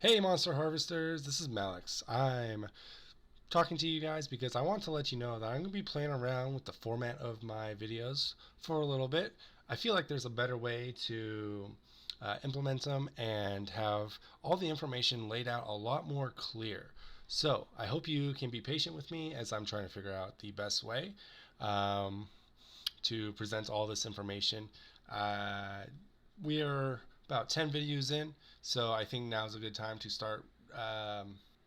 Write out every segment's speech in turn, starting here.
Hey Monster Harvesters, this is Malix. I'm talking to you guys because I want to let you know that I'm going to be playing around with the format of my videos for a little bit. I feel like there's a better way to implement them and have all the information laid out a lot more clear. So I hope you can be patient with me as I'm trying to figure out the best way to present all this information. We are about 10 videos in, so I think now is a good time to start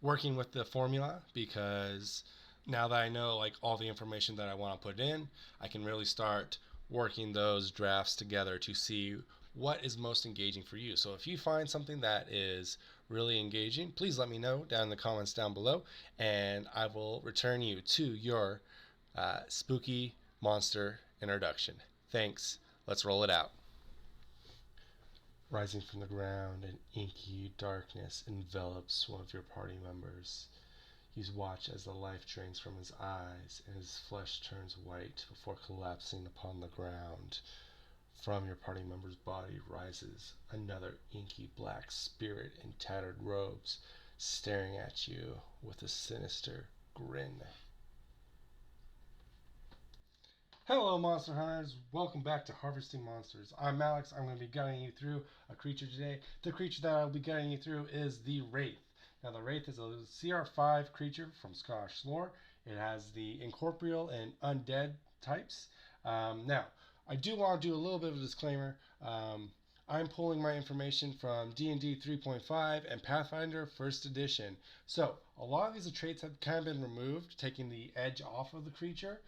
working with the formula, because now that I know like all the information that I want to put in, I can really start working those drafts together to see what is most engaging for you. So if you find something that is really engaging, please let me know down in the comments down below, and I will return you to your spooky monster introduction. Thanks. Let's roll it out. Rising from the ground, an inky darkness envelops one of your party members. You watch as the life drains from his eyes and his flesh turns white before collapsing upon the ground. From your party member's body rises another inky black spirit in tattered robes, staring at you with a sinister grin. Hello Monster Hunters, welcome back to Harvesting Monsters. I'm Alex. I'm going to be guiding you through a creature today. The creature that I'll be guiding you through is the Wraith. Now the Wraith is a CR5 creature from Scottish lore. It has the incorporeal and undead types. Now, I do want to do a little bit of a disclaimer. I'm pulling my information from D&D 3.5 and Pathfinder 1st Edition. So, a lot of these traits have kind of been removed, taking the edge off of the creature.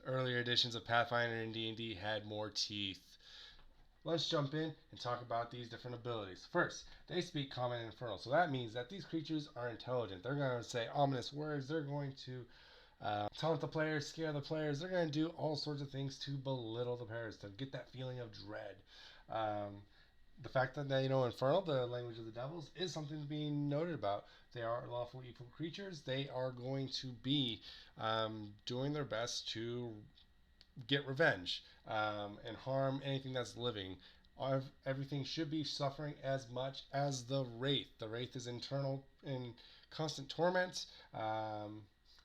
Earlier editions of Pathfinder and D&D had more teeth. Let's jump in and talk about these different abilities. First, they speak Common and Infernal. So that means that these creatures are intelligent. They're going to say ominous words. They're going to taunt the players, scare the players. They're going to do all sorts of things to belittle the players, to get that feeling of dread. The fact that they know Infernal, the language of the devils, is something to be noted about. They are lawful evil creatures. They are going to be doing their best to get revenge and harm anything that's living. Everything should be suffering as much as the Wraith. The Wraith is internal in constant torment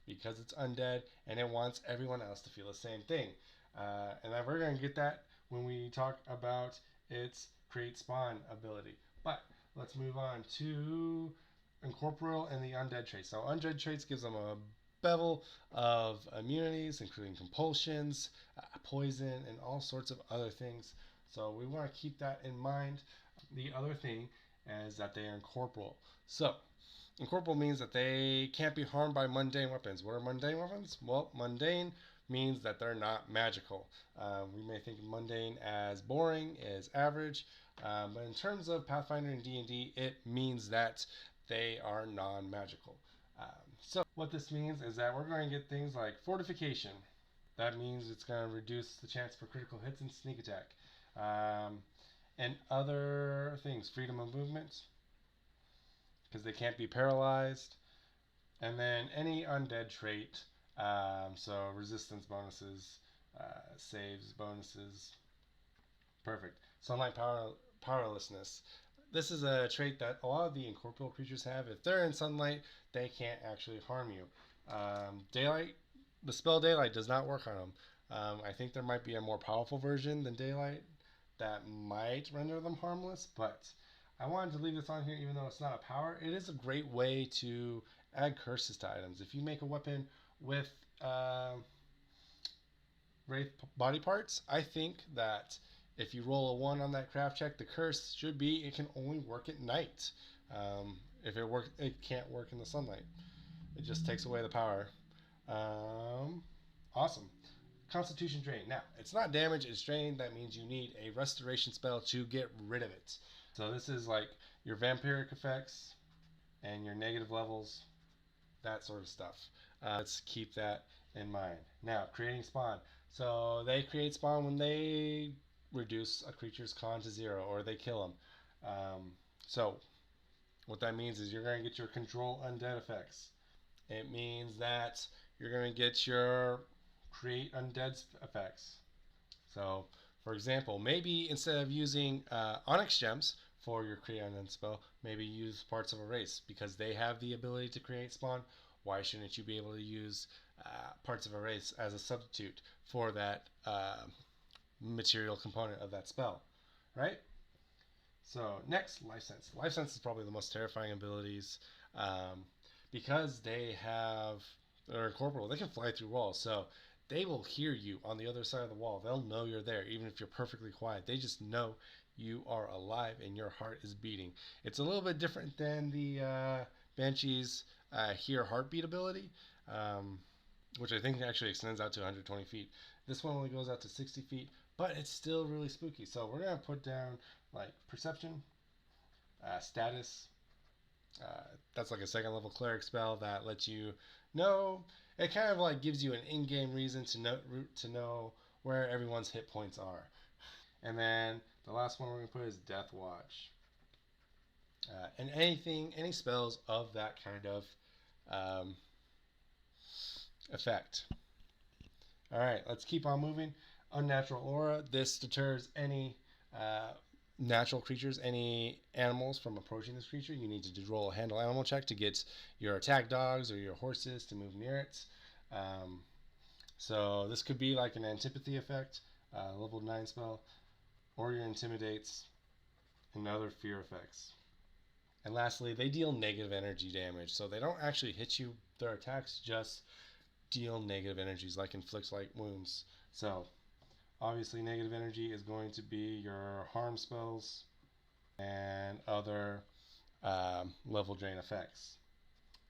because it's undead and it wants everyone else to feel the same thing. And then we're going to get that when we talk about its create spawn ability. But let's move on to incorporeal and the undead traits. So undead traits gives them a bevel of immunities, including compulsions, poison, and all sorts of other things. So we want to keep that in mind. The other thing is that they are incorporeal. So incorporeal means that they can't be harmed by mundane weapons. What are mundane weapons? Well, mundane means that they're not magical. We may think of mundane as boring, as average, but in terms of Pathfinder and D&D, it means that they are non-magical. So what this means is that we're going to get things like fortification. That means it's going to reduce the chance for critical hits and sneak attack. And other things, freedom of movement, because they can't be paralyzed. And then any undead trait, so resistance bonuses, saves bonuses. Perfect. Sunlight powerlessness. This is a trait that a lot of the incorporeal creatures have. If they're in sunlight, they can't actually harm you. Daylight, the spell Daylight does not work on them. I think there might be a more powerful version than Daylight that might render them harmless, but I wanted to leave this on here even though it's not a power. It is a great way to add curses to items. If you make a weapon with Wraith body parts, I think that if you roll a 1 on that craft check, the curse should be it can only work at night. If it works, it can't work in the sunlight. It just takes away the power. Awesome. Constitution drain. Now, it's not damage, it's drain. That means you need a restoration spell to get rid of it. So this is like your vampiric effects and your negative levels, that sort of stuff. Let's keep that in mind. Now, creating spawn. So they create spawn when they reduce a creature's con to 0 or they kill them. So what that means is you're going to get your control undead effects. It means that you're going to get your create undead effects. So for example, maybe instead of using onyx gems for your create unknown spell. Maybe use parts of a race because they have the ability to create spawn. Why shouldn't you be able to use parts of a race as a substitute for that material component of that spell, right? So next, Life Sense. Life Sense is probably the most terrifying abilities um, because they're incorporeal. They can fly through walls, so they will hear you on the other side of the wall. They'll know you're there, even if you're perfectly quiet. They just know you are alive and your heart is beating. It's a little bit different than the Banshee's hear heartbeat ability, um, which I think actually extends out to 120 feet. This one only goes out to 60 feet, but it's still really spooky. So we're gonna put down like perception, status. That's like a second level cleric spell that lets you know. It kind of like gives you an in-game reason to know where everyone's hit points are. And then the last one we're gonna put is Death Watch. And any spells of that kind of um, effect. All right, let's keep on moving. Unnatural aura. This deters any uh, natural creatures, any animals from approaching this creature. You need to roll a handle animal check to get your attack dogs or your horses to move near it. Um, so this could be like an antipathy effect, level 9 spell, or your intimidates, and other fear effects. And lastly, they deal negative energy damage. So they don't actually hit you. Their attacks just deal negative energies, like inflict light wounds. So obviously negative energy is going to be your harm spells and other level drain effects.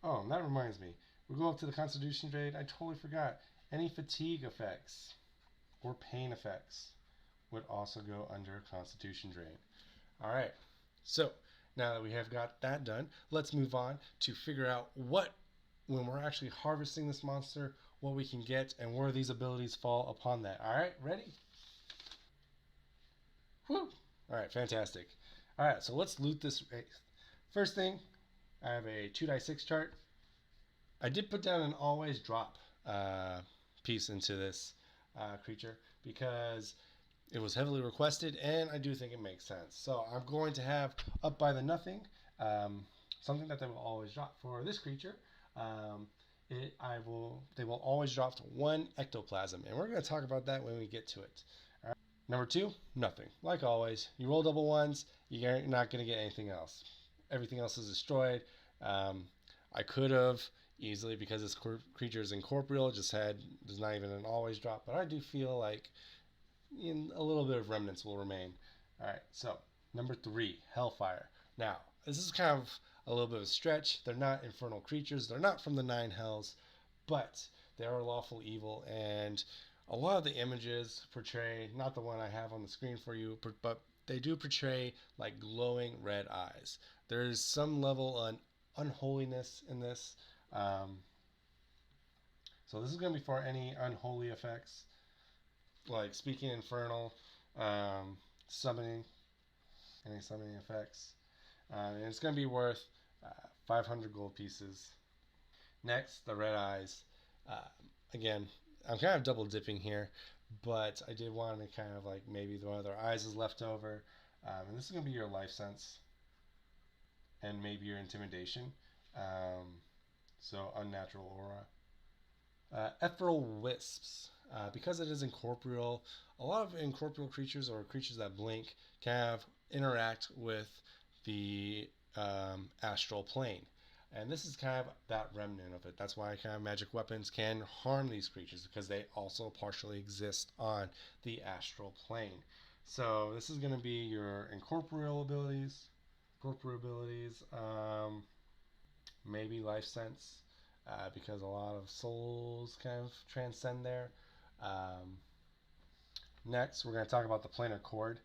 Oh, and that reminds me. We go up to the Constitution drain. I totally forgot. Any fatigue effects or pain effects would also go under Constitution drain. All right. So now that we have got that done, let's move on to figure out when we're actually harvesting this monster, what we can get and where these abilities fall upon that. All right, ready? Woo! All right, fantastic. All right, so let's loot this. First thing, I have a 2d6 chart. I did put down an always drop piece into this creature because it was heavily requested, and I do think it makes sense. So I'm going to have up by the nothing, something that they will always drop for this creature. They will always drop to 1 ectoplasm, and we're going to talk about that when we get to it. All right. Number 2, nothing. Like always, you roll double ones, you're not going to get anything else. Everything else is destroyed. I could have easily, because this creature is incorporeal, there's not even an always drop, but I do feel like a little bit of remnants will remain. All right, so number 3, Hellfire. Now, this is kind of a little bit of a stretch. They're not infernal creatures. They're not from the 9 hells, but they are lawful evil, and a lot of the images portray, not the one I have on the screen for you, but they do portray like glowing red eyes. There's some level of unholiness in this. So this is going to be for any unholy effects, like speaking infernal, summoning, any summoning effects. And it's going to be worth 500 gold pieces. Next, the red eyes. Uh, Again, I'm kind of double dipping here, but I did want to kind of like maybe one of their eyes is left over. And this is going to be your life sense and maybe your intimidation. So unnatural aura. Ethereal wisps. Because it is incorporeal, a lot of incorporeal creatures or creatures that blink can interact with the astral plane. And this is kind of that remnant of it. That's why kind of magic weapons can harm these creatures, because they also partially exist on the astral plane. So this is going to be your incorporeal abilities, corporeal abilities, maybe life sense, because a lot of souls kind of transcend there. Um, Next, we're going to talk about the planar chord.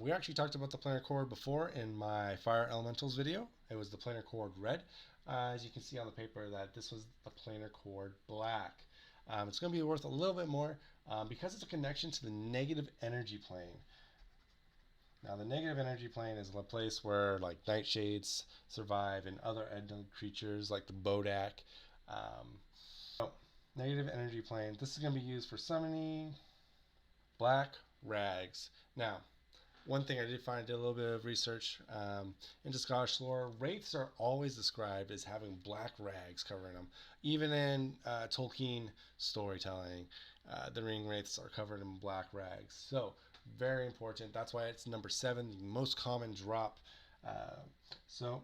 We actually talked about the planar chord before in my Fire Elementals video. It was the planar chord red. As you can see on the paper, that this was the planar chord black. It's going to be worth a little bit more because it's a connection to the negative energy plane. Now, the negative energy plane is a place where like nightshades survive and other end creatures like the Bodak. Negative energy plane. This is going to be used for summoning black rags. Now, one thing I did find, I did a little bit of research into Scottish lore. Wraiths are always described as having black rags covering them. Even in Tolkien storytelling, the ring wraiths are covered in black rags. So, very important. That's why it's number 7, the most common drop. So,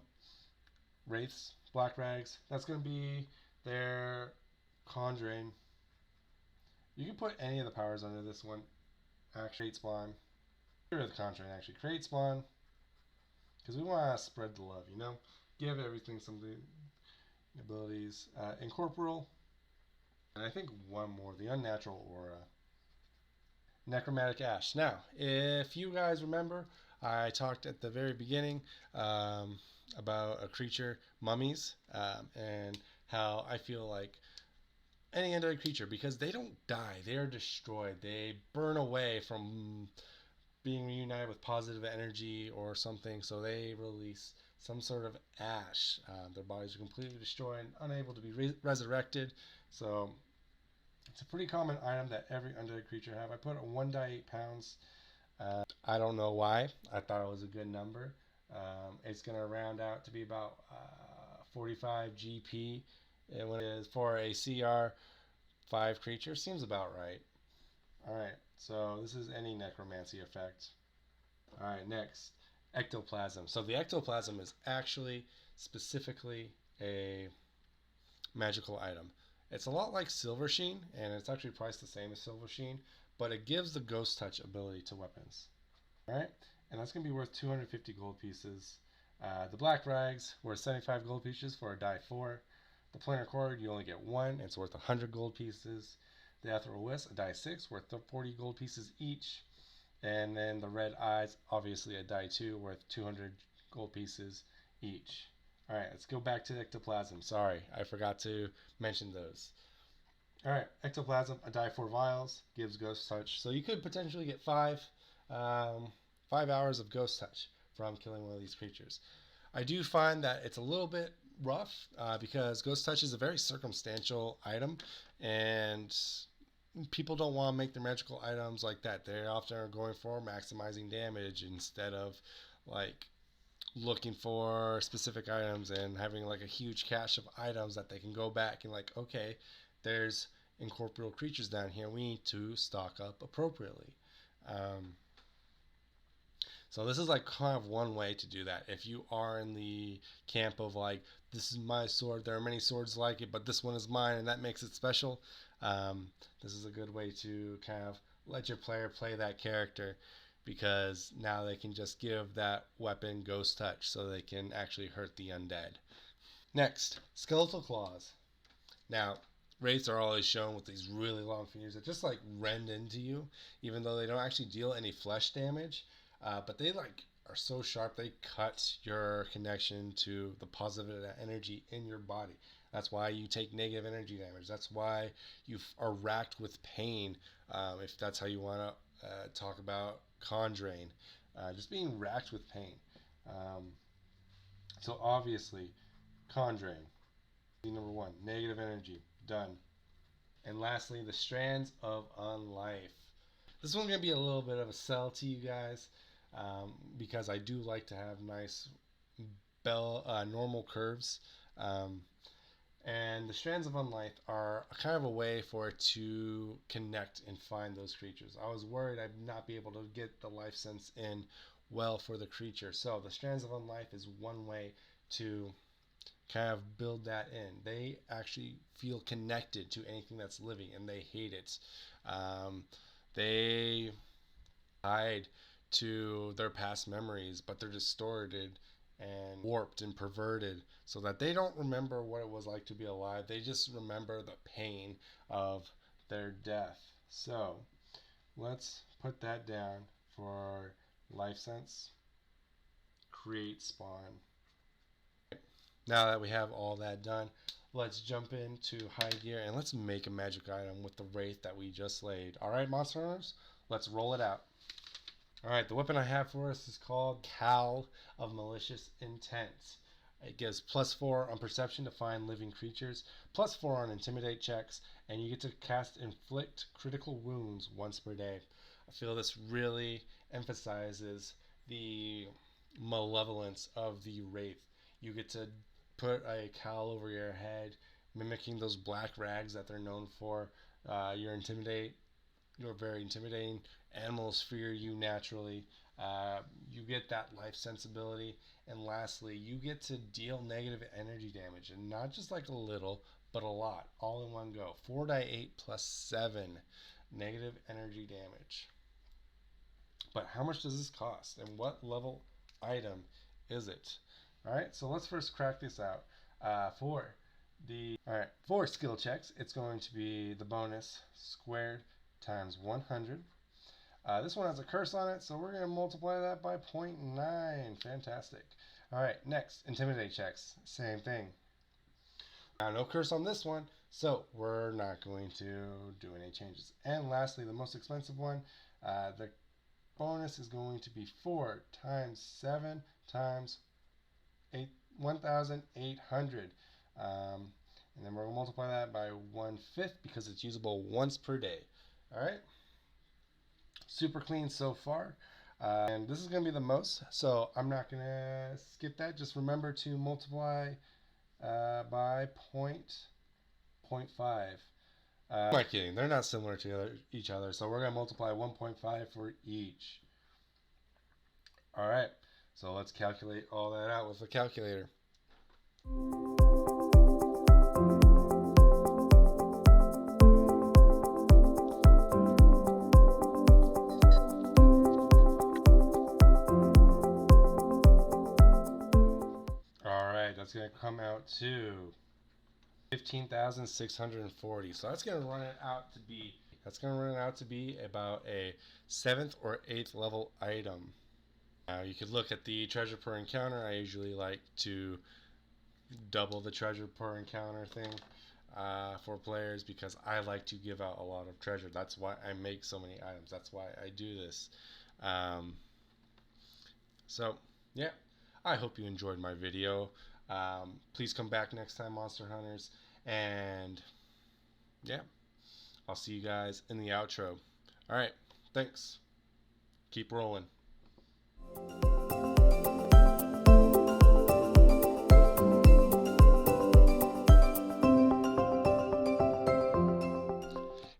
wraiths, black rags, that's going to be their conjuring. You can put any of the powers under this one. Actually, create spawn. Get rid of the conjuring, actually. Create spawn. Because we want to spread the love, you know? Give everything some abilities. Incorporeal. And I think one more. The unnatural aura. Necromantic Ash. Now, if you guys remember, I talked at the very beginning about a creature, mummies, and how I feel like any undead creature, because they don't die, they are destroyed. They burn away from being reunited with positive energy or something, so they release some sort of ash. Their bodies are completely destroyed and unable to be resurrected. So it's a pretty common item that every undead creature have. I put it 1 die 8 pounds. I don't know why. I thought it was a good number. It's going to round out to be about 45 GP. And when it is for a CR 5 creature, seems about right. Alright, so this is any necromancy effect. Alright, next, ectoplasm. So the ectoplasm is actually specifically a magical item. It's a lot like Silver Sheen, and it's actually priced the same as Silver Sheen, but it gives the Ghost Touch ability to weapons. Alright, and that's going to be worth 250 gold pieces. The Black Rags worth 75 gold pieces for a die 4. The Planar Cord, you only get 1, it's worth 100 gold pieces. The Ethereal Wisp, a die 6, worth 40 gold pieces each. And then the Red Eyes, obviously a die 2, worth 200 gold pieces each. Alright, let's go back to the ectoplasm. Sorry, I forgot to mention those. Alright, ectoplasm, a die 4 vials, gives Ghost Touch. So you could potentially get 5 hours of Ghost Touch from killing one of these creatures. I do find that it's a little bit rough because Ghost Touch is a very circumstantial item, and people don't want to make their magical items like that. They often are going for maximizing damage instead of like looking for specific items and having like a huge cache of items that they can go back and like, okay, there's incorporeal creatures down here. We need to stock up appropriately. So this is like kind of one way to do that. If you are in the camp of like, this is my sword, there are many swords like it, but this one is mine and that makes it special, this is a good way to kind of let your player play that character, because now they can just give that weapon Ghost Touch so they can actually hurt the undead. Next, Skeletal Claws. Now, wraiths are always shown with these really long fingers that just like rend into you, even though they don't actually deal any flesh damage. But they like are so sharp, they cut your connection to the positive energy in your body. That's why you take negative energy damage. That's why you are racked with pain. If that's how you want to talk about conjuring, just being racked with pain. So obviously, conjuring. Number 1, negative energy. Done. And lastly, the Strands of Unlife. This one's going to be a little bit of a sell to you guys. Because I do like to have nice normal curves. And the Strands of Unlife are kind of a way for it to connect and find those creatures. I was worried I'd not be able to get the life sense in well for the creature. So the Strands of Unlife is one way to kind of build that in. They actually feel connected to anything that's living and they hate it. They hide to their past memories, but they're distorted and warped and perverted so that they don't remember what it was like to be alive. They just remember the pain of their death. So let's put that down for life sense. Create spawn. Now that we have all that done, let's jump into high gear and let's make a magic item with the wraith that we just laid. Alright, monster hunters, let's roll it out. Alright, the weapon I have for us is called Cal of Malicious Intent. It gives +4 on perception to find living creatures, +4 on intimidate checks, and you get to cast inflict critical wounds once per day. I feel this really emphasizes the malevolence of the Wraith. You get to put a cowl over your head, mimicking those black rags that they're known for. You're very intimidating. Animals fear you naturally. You get that life sensibility. And lastly, you get to deal negative energy damage. And not just like a little, but a lot. All in one go. 4d8 plus 7 negative energy damage. But how much does this cost? And what level item is it? Alright, so let's first crack this out. For skill checks, it's going to be the bonus squared times 100. This one has a curse on it, so we're going to multiply that by 0.9. Fantastic. Alright, next, intimidate checks. Same thing. Now, no curse on this one, so we're not going to do any changes. And lastly, the most expensive one, the bonus is going to be 4 times 7 times 1,800. And then we're going to multiply that by 1/5 because it's usable once per day. Alright? Super clean so far. And this is going to be the most, so I'm not going to skip that. Just remember to multiply by 0.5. I'm not kidding. They're not similar to each other, so we're going to multiply 1.5 for each. Alright, so let's calculate all that out with a calculator. Alright, that's going to come out to 15,640. So that's going to run it out to be about a 7th or 8th level item. Now you could look at the treasure per encounter. I usually like to double the treasure per encounter thing for players because I like to give out a lot of treasure. That's why I make so many items. That's why I do this. So yeah, I hope you enjoyed my video. Please come back next time, Monster Hunters. And yeah, I'll see you guys in the outro. Alright, thanks. Keep rolling.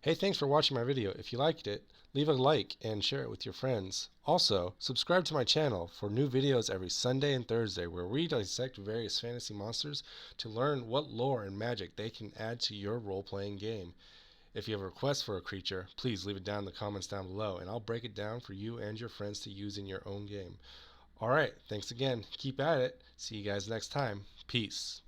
Hey, thanks for watching my video. If you liked it, leave a like and share it with your friends. Also, subscribe to my channel for new videos every Sunday and Thursday where we dissect various fantasy monsters to learn what lore and magic they can add to your role-playing game. If you have a request for a creature, please leave it down in the comments down below and I'll break it down for you and your friends to use in your own game. Alright, thanks again. Keep at it. See you guys next time. Peace.